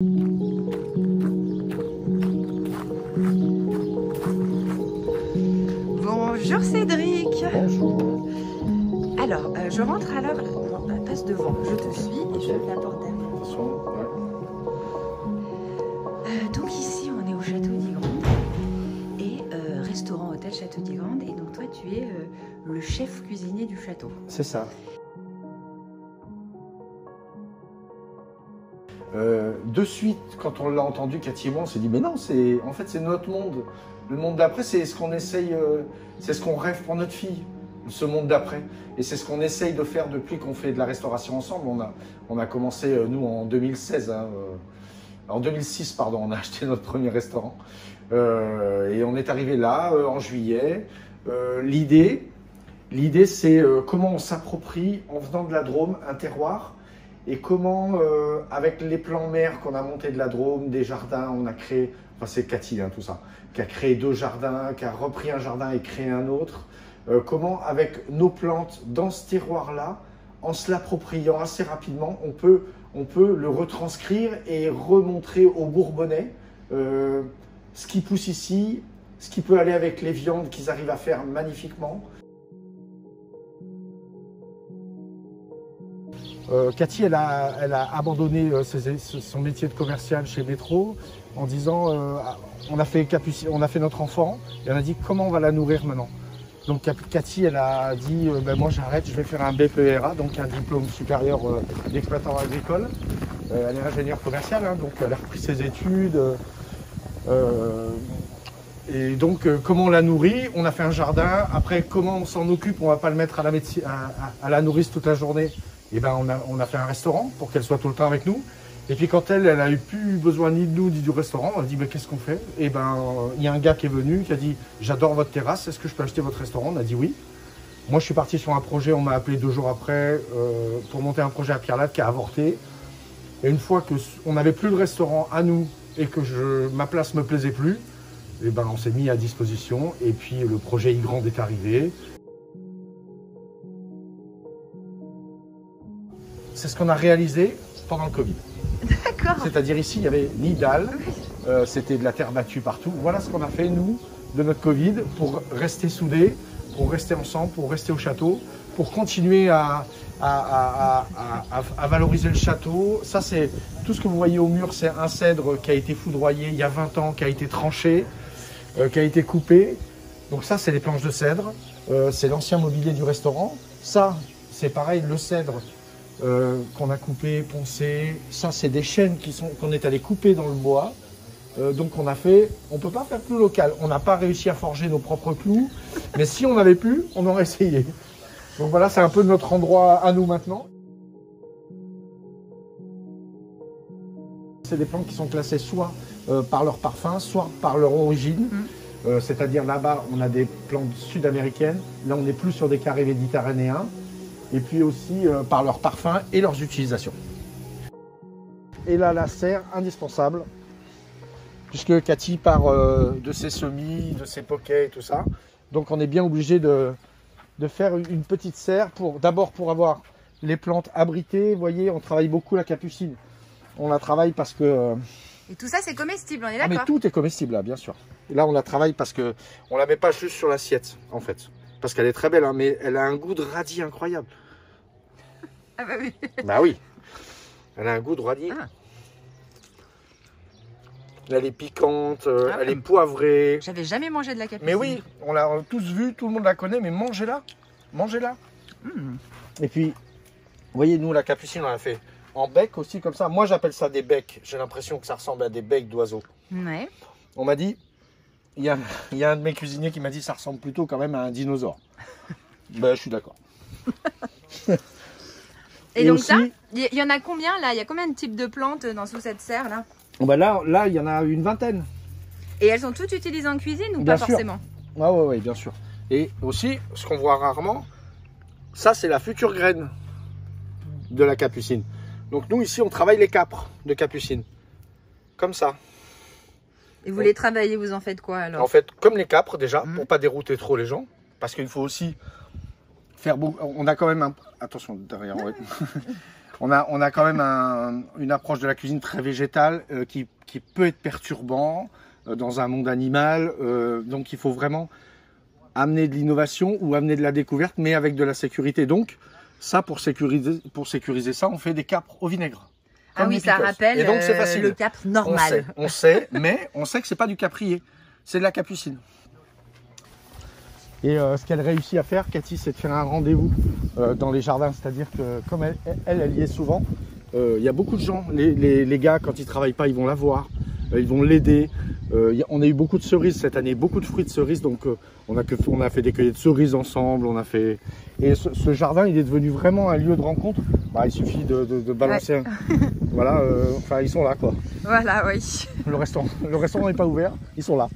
Bonjour Cédric. Bonjour. Alors, je rentre alors. Non, passe devant, je te suis et je la porte derrière. Donc ici, on est au Château d'Ygrande et restaurant hôtel Château d'Ygrande. Et donc toi, tu es le chef cuisinier du château. C'est ça. De suite, quand on l'a entendu, Cathy et moi, on s'est dit, mais non, en fait, c'est notre monde. Le monde d'après, c'est ce qu'on essaye, c'est ce qu'on rêve pour notre fille, ce monde d'après. Et c'est ce qu'on essaye de faire depuis qu'on fait de la restauration ensemble. On a commencé, nous, en 2016. En 2006, pardon, on a acheté notre premier restaurant. Et on est arrivé là, en juillet. L'idée, c'est comment on s'approprie, en venant de la Drôme, un terroir. Et comment, avec les plans mer qu'on a montés de la Drôme, des jardins, on a créé, enfin c'est Cathy, tout ça, qui a créé 2 jardins, qui a repris un jardin et créé un autre. Comment, avec nos plantes dans ce terroir-là, en se l'appropriant assez rapidement, on peut le retranscrire et remontrer aux Bourbonnais ce qui pousse ici, ce qui peut aller avec les viandes qu'ils arrivent à faire magnifiquement. Cathy, elle a abandonné son métier de commercial chez Métro en disant on a fait notre enfant et on a dit comment on va la nourrir maintenant. Donc Cathy, elle a dit moi j'arrête, je vais faire un BPERA, donc un diplôme supérieur d'exploitant agricole. Elle est ingénieure commerciale, donc elle a repris ses études. Et donc comment on la nourrit, on a fait un jardin. Après comment on s'en occupe, on va pas le mettre à la nourrice toute la journée. Et ben on a fait un restaurant pour qu'elle soit tout le temps avec nous. Et puis quand elle a eu plus besoin ni de nous ni du restaurant, on a dit mais qu'est-ce qu'on fait? Et ben il y a un gars qui est venu qui a dit j'adore votre terrasse, est-ce que je peux acheter votre restaurant? On a dit oui. Moi je suis parti sur un projet, on m'a appelé 2 jours après pour monter un projet à Pierre-Latte qui a avorté. Et une fois qu'on n'avait plus le restaurant à nous et que ma place me plaisait plus, et ben on s'est mis à disposition et puis le projet Ygrande est arrivé. C'est ce qu'on a réalisé pendant le Covid. D'accord. C'est-à-dire ici, il n'y avait ni dalle, c'était de la terre battue partout. Voilà ce qu'on a fait, nous, de notre Covid, pour rester soudés, pour rester ensemble, pour rester au château, pour continuer à valoriser le château. Ça, c'est tout ce que vous voyez au mur, c'est un cèdre qui a été foudroyé il y a 20 ans, qui a été tranché, qui a été coupé. Donc ça, c'est les planches de cèdre. C'est l'ancien mobilier du restaurant. Ça, c'est pareil, le cèdre. Qu'on a coupé, poncé, ça c'est des chênes qu'on est allé couper dans le bois. Donc on peut pas faire plus local. On n'a pas réussi à forger nos propres clous, mais si on avait pu, on aurait essayé. Donc voilà, c'est un peu notre endroit à nous maintenant. C'est des plantes qui sont classées soit par leur parfum, soit par leur origine. C'est-à-dire là-bas, on a des plantes sud-américaines. Là, on n'est plus sur des carrés méditerranéens. Et puis aussi par leurs parfums et leurs utilisations. Et là, la serre, indispensable, puisque Cathy part de ses semis, de ses poquets et tout ça. Donc on est bien obligé de faire une petite serre, d'abord pour avoir les plantes abritées. Vous voyez, on travaille beaucoup la capucine. On la travaille parce que... Et tout ça, c'est comestible, on est Ah, d'accord? mais tout est comestible, là, bien sûr. Et là, on la travaille parce qu'on ne la met pas juste sur l'assiette, en fait. Parce qu'elle est très belle, mais elle a un goût de radis incroyable. Ah bah oui. Bah oui. Elle a un goût de radis. Ah. Elle est piquante, elle est poivrée. J'avais jamais mangé de la capucine. Mais oui, on l'a tous vu, tout le monde la connaît, mais mangez-la. Mangez-la. Et puis, vous voyez, nous, la capucine, on l'a fait en bec aussi, comme ça. Moi, j'appelle ça des becs. J'ai l'impression que ça ressemble à des becs d'oiseaux. Ouais. On m'a dit, il y a un de mes cuisiniers qui m'a dit, ça ressemble plutôt quand même à un dinosaure. Ben, je suis d'accord. Et donc aussi, ça, il y en a combien là? Il y a combien de types de plantes sous cette serre là? Ben là, il y en a une vingtaine. Et elles sont toutes utilisées en cuisine ou Bien pas sûr. forcément? Ah ouais, bien sûr. Et aussi, ce qu'on voit rarement, ça c'est la future graine de la capucine. Donc nous ici, on travaille les capres de capucine. Comme ça. Et vous les travaillez, vous en faites quoi alors? En fait, comme les capres déjà, pour pas dérouter trop les gens. Parce qu'il faut aussi faire beaucoup. On a quand même un... Attention, derrière. Ouais. On a quand même une approche de la cuisine très végétale qui peut être perturbant dans un monde animal. Donc il faut vraiment amener de l'innovation ou amener de la découverte, mais avec de la sécurité. Donc ça, pour sécuriser ça, on fait des capres au vinaigre. Ah oui, ça rappelle donc, facile. le capre normal. On sait, mais on sait que c'est pas du caprier, c'est de la capucine. Et ce qu'elle réussit à faire, Cathy, c'est de faire un rendez-vous dans les jardins. C'est-à-dire que comme elle y est souvent, il y a beaucoup de gens. Les gars, quand ils travaillent pas, ils vont la voir, ils vont l'aider. On a eu beaucoup de cerises cette année, beaucoup de fruits de cerises. Donc on a fait des cueillettes de cerises ensemble. Et ce jardin, il est devenu vraiment un lieu de rencontre. Bah, il suffit de balancer. Ouais. Voilà, enfin ils sont là quoi. Voilà, oui. Le restaurant n'est pas ouvert, ils sont là.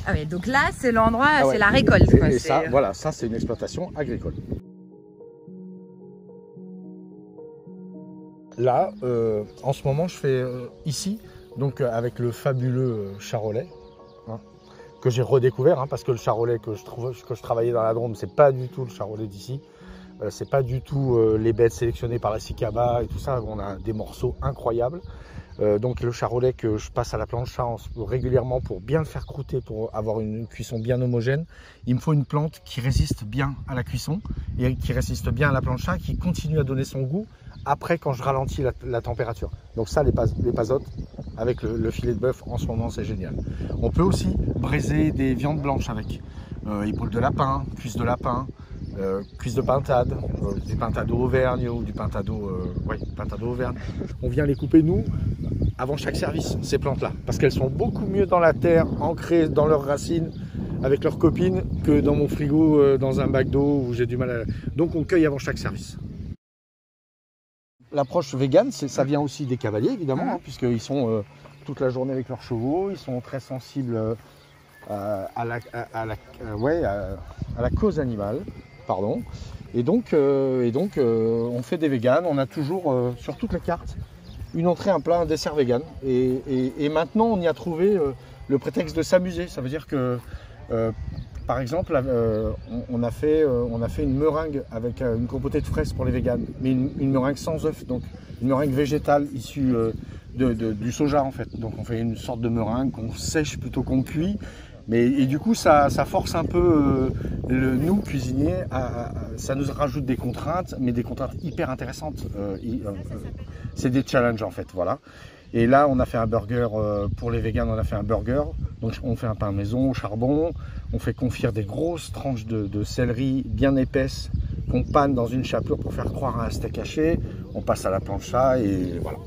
Ah oui, donc là, c'est l'endroit, c'est la récolte. Quoi. Et ça, voilà, ça c'est une exploitation agricole. Là, en ce moment, je fais ici, donc avec le fabuleux charolais, hein, que j'ai redécouvert, hein, parce que le charolais que je travaillais dans la Drôme, c'est pas du tout le charolais d'ici. C'est pas du tout les bêtes sélectionnées par la Sicaba et tout ça. On a des morceaux incroyables. Donc le charolais que je passe à la plancha régulièrement pour bien le faire croûter, pour avoir une cuisson bien homogène, il me faut une plante qui résiste bien à la cuisson et qui résiste bien à la plancha, qui continue à donner son goût après quand je ralentis la température. Donc ça, les pasotes avec le filet de bœuf en ce moment, c'est génial. On peut aussi braiser des viandes blanches avec épaules de lapin, cuisses de lapin, cuisses de pintade, du pintado Auvergne ou du pintado Auvergne. On vient les couper nous avant chaque service, ces plantes-là, parce qu'elles sont beaucoup mieux dans la terre, ancrées dans leurs racines, avec leurs copines, que dans mon frigo, dans un bac d'eau où j'ai du mal à... Donc on cueille avant chaque service. L'approche végane, ça vient aussi des cavaliers, évidemment, hein, puisqu'ils sont toute la journée avec leurs chevaux, ils sont très sensibles à la cause animale. Pardon. Et donc, on fait des véganes. On a toujours, sur toutes les cartes, une entrée, un plat, un dessert vegan. Et maintenant, on y a trouvé le prétexte de s'amuser. Ça veut dire que, par exemple, on a fait une meringue avec une compotée de fraises pour les véganes, mais une meringue sans œufs, donc une meringue végétale issue du soja en fait. Donc on fait une sorte de meringue qu'on sèche plutôt qu'on cuit. Et du coup, ça force un peu nous, cuisiniers, ça nous rajoute des contraintes, mais des contraintes hyper intéressantes. C'est des challenges en fait, voilà. Et là, on a fait un burger, pour les véganes, on a fait un burger. Donc on fait un pain maison au charbon, on fait confire des grosses tranches de céleri bien épaisses qu'on panne dans une chapelure pour faire croire à un steak haché. On passe à la plancha et voilà.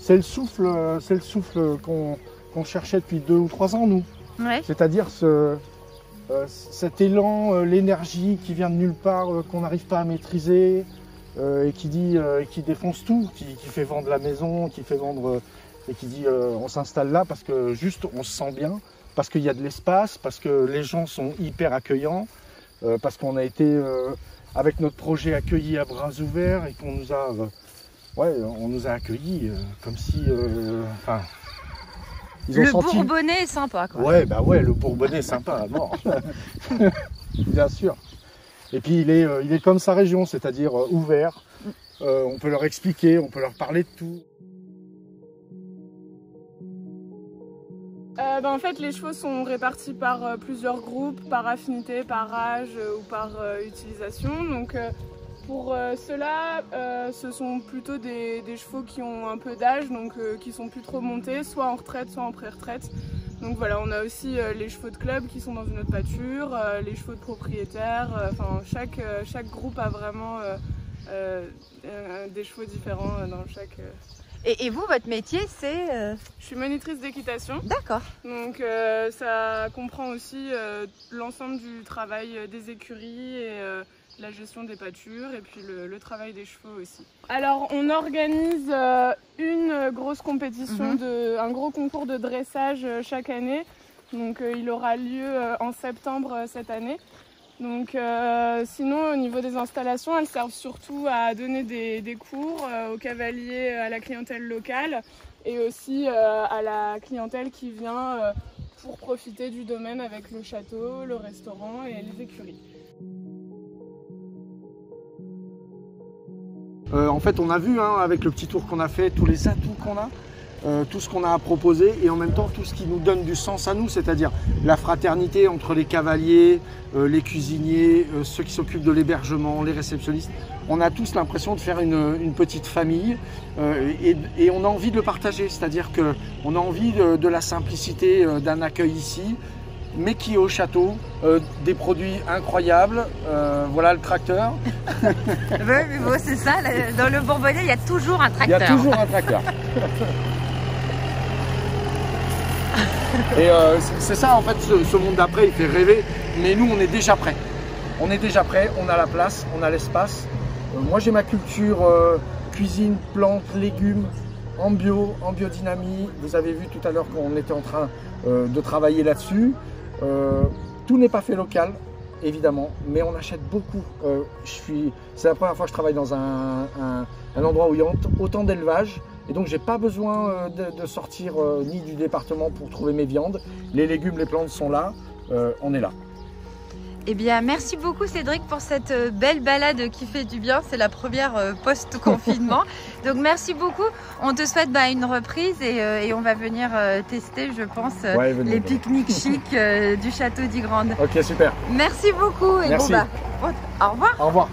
C'est le souffle qu'on cherchait depuis 2 ou 3 ans, nous. Ouais. C'est-à-dire cet élan, l'énergie qui vient de nulle part, qu'on n'arrive pas à maîtriser, et qui défonce tout, qui fait vendre la maison, qui fait vendre, et qui dit on s'installe là parce que juste on se sent bien, parce qu'il y a de l'espace, parce que les gens sont hyper accueillants, parce qu'on a été avec notre projet accueillis à bras ouverts et qu'on nous a... on nous a accueillis comme si... le Bourbonnais est sympa, quoi. Ouais, le Bourbonnais est sympa à mort. Bien sûr. Et puis il est comme sa région, c'est-à-dire ouvert. On peut leur expliquer, on peut leur parler de tout. En fait, les chevaux sont répartis par plusieurs groupes, par affinité, par âge ou par utilisation. Donc, pour ceux-là, ce sont plutôt des chevaux qui ont un peu d'âge, donc qui sont plus trop montés, soit en retraite, soit en pré-retraite. Donc voilà, on a aussi les chevaux de club qui sont dans une autre pâture, les chevaux de propriétaires. Chaque groupe a vraiment des chevaux différents dans chaque... Et vous, votre métier, c'est Je suis monitrice d'équitation. D'accord. Donc ça comprend aussi l'ensemble du travail des écuries et la gestion des pâtures et puis le travail des chevaux aussi. Alors on organise une grosse compétition, un gros concours de dressage chaque année. Donc il aura lieu en septembre cette année. Donc sinon au niveau des installations, elles servent surtout à donner des cours aux cavaliers, à la clientèle locale. et aussi à la clientèle qui vient pour profiter du domaine avec le château, le restaurant et les écuries. En fait, on a vu avec le petit tour qu'on a fait, tous les atouts qu'on a, tout ce qu'on a à proposer et en même temps tout ce qui nous donne du sens à nous, c'est-à-dire la fraternité entre les cavaliers, les cuisiniers, ceux qui s'occupent de l'hébergement, les réceptionnistes. On a tous l'impression de faire une petite famille et on a envie de le partager, c'est-à-dire qu'on a envie de la simplicité d'un accueil ici, mais qui est au château, des produits incroyables, voilà le tracteur. Oui, c'est ça, dans le Bourbonnais, il y a toujours un tracteur. Il y a toujours un tracteur. Et c'est ça en fait, ce monde d'après, il fait rêver, mais nous on est déjà prêts. On est déjà prêts, on a la place, on a l'espace. Moi j'ai ma culture cuisine, plantes, légumes, en bio, en biodynamie. Vous avez vu tout à l'heure qu'on était en train de travailler là-dessus. Tout n'est pas fait local, évidemment, mais on achète beaucoup. C'est la première fois que je travaille dans un endroit où il y a autant d'élevage. Et donc, j'ai pas besoin de sortir ni du département pour trouver mes viandes. Les légumes, les plantes sont là. On est là. Eh bien, merci beaucoup Cédric pour cette belle balade qui fait du bien. C'est la première post-confinement. Donc, merci beaucoup. On te souhaite une reprise et on va venir tester, je pense, les pique-niques chics du château d'Ygrande. Ok, super. Merci beaucoup. Et merci. Au revoir. Au revoir.